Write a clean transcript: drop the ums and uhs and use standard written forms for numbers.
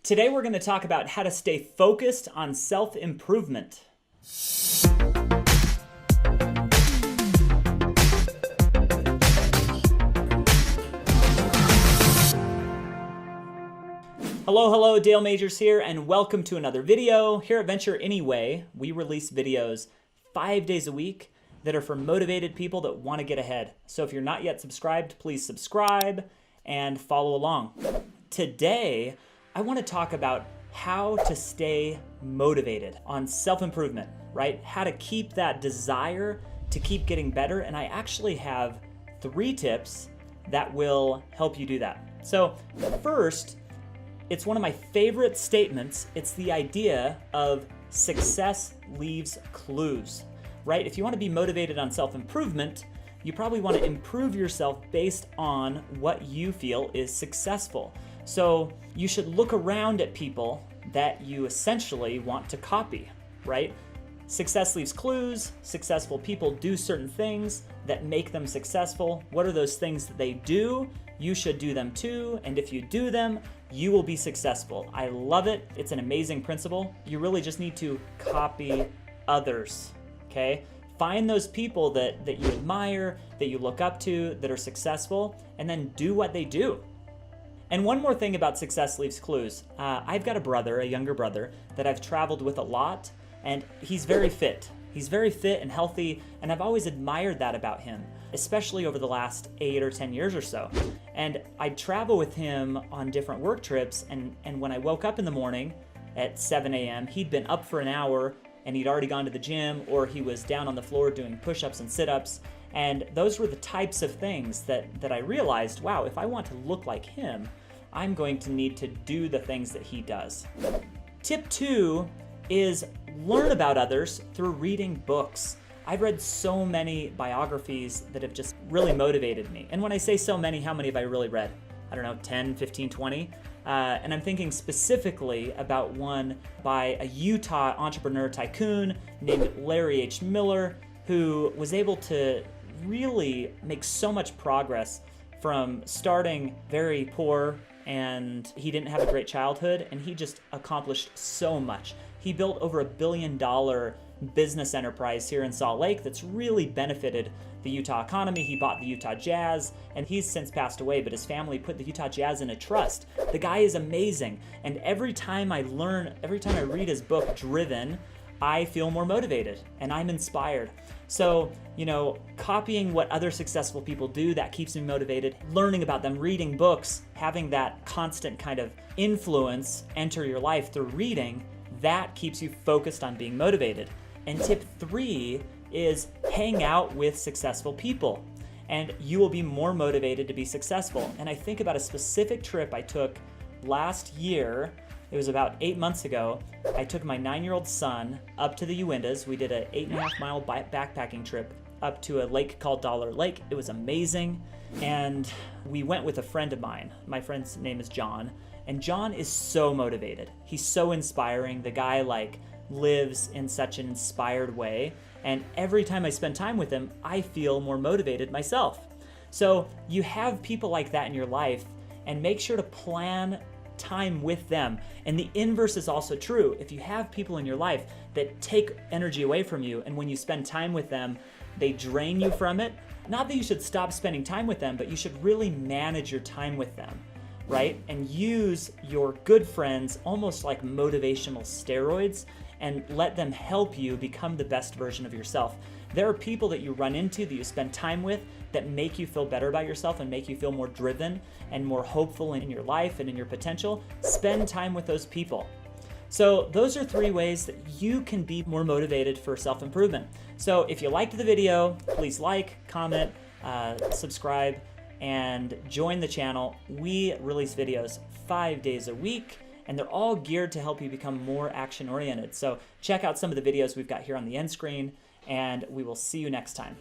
Today we're going to talk about how to stay focused on self-improvement. Hello, Dale Majors here, and welcome to another video. Here at Venture Anyway, we release videos 5 days a week that are for motivated people that want to get ahead. So if you're not yet subscribed, please subscribe and follow along. Today, I want to talk about how to stay motivated on self-improvement, right? How to keep that desire to keep getting better. And I actually have 3 tips that will help you do that. So first, it's one of my favorite statements. It's the idea of success leaves clues, right? If you want to be motivated on self-improvement, you probably want to improve yourself based on what you feel is successful. So you should look around at people that you essentially want to copy, right? Success leaves clues. Successful people do certain things that make them successful. What are those things that they do? You should do them too. And if you do them, you will be successful. I love it. It's an amazing principle. You really just need to copy others, okay? Find those people that you admire, that you look up to, that are successful, and then do what they do. And one more thing about success leaves clues. I've got a younger brother, that I've traveled with a lot, and he's very fit. He's very fit and healthy, and I've always admired that about him, especially over the last 8 or 10 years or so. And I'd travel with him on different work trips, and when I woke up in the morning at 7 a.m., he'd been up for an hour, and he'd already gone to the gym, or he was down on the floor doing push-ups and sit-ups. And those were the types of things that I realized, wow, if I want to look like him, I'm going to need to do the things that he does. Tip 2 is learn about others through reading books. I've read so many biographies that have just really motivated me. And when I say so many, how many have I really read? I don't know, 10, 15, 20? And I'm thinking specifically about one by a Utah entrepreneur tycoon named Larry H. Miller, who was able to really make so much progress from starting very poor, and he didn't have a great childhood, and he just accomplished so much. He built over $1 billion business enterprise here in Salt Lake that's really benefited the Utah economy. He bought the Utah Jazz, and he's since passed away, but his family put the Utah Jazz in a trust. The guy is amazing, and every time I read his book, Driven, I feel more motivated and I'm inspired. So, copying what other successful people do, that keeps me motivated. Learning about them, reading books, having that constant kind of influence enter your life through reading, that keeps you focused on being motivated. And tip 3 is hang out with successful people, and you will be more motivated to be successful. And I think about a specific trip I took last year. It was about 8 months ago. I took my 9-year-old son up to the Uintas. We did an 8.5-mile backpacking trip up to a lake called Dollar Lake. It was amazing. And we went with a friend of mine. My friend's name is John. And John is so motivated. He's so inspiring. The guy lives in such an inspired way. And every time I spend time with him, I feel more motivated myself. So you have people like that in your life, and make sure to plan time with them. And the inverse is also true. If you have people in your life that take energy away from you, and when you spend time with them, they drain you from it, not that you should stop spending time with them, but you should really manage your time with them, right? And use your good friends almost like motivational steroids, and let them help you become the best version of yourself. There are people that you run into, that you spend time with, that make you feel better about yourself and make you feel more driven and more hopeful in your life and in your potential. Spend time with those people. So those are 3 ways that you can be more motivated for self-improvement. So if you liked the video, please like, comment, subscribe, and join the channel. We release videos 5 days a week, and they're all geared to help you become more action-oriented. So check out some of the videos we've got here on the end screen, and we will see you next time.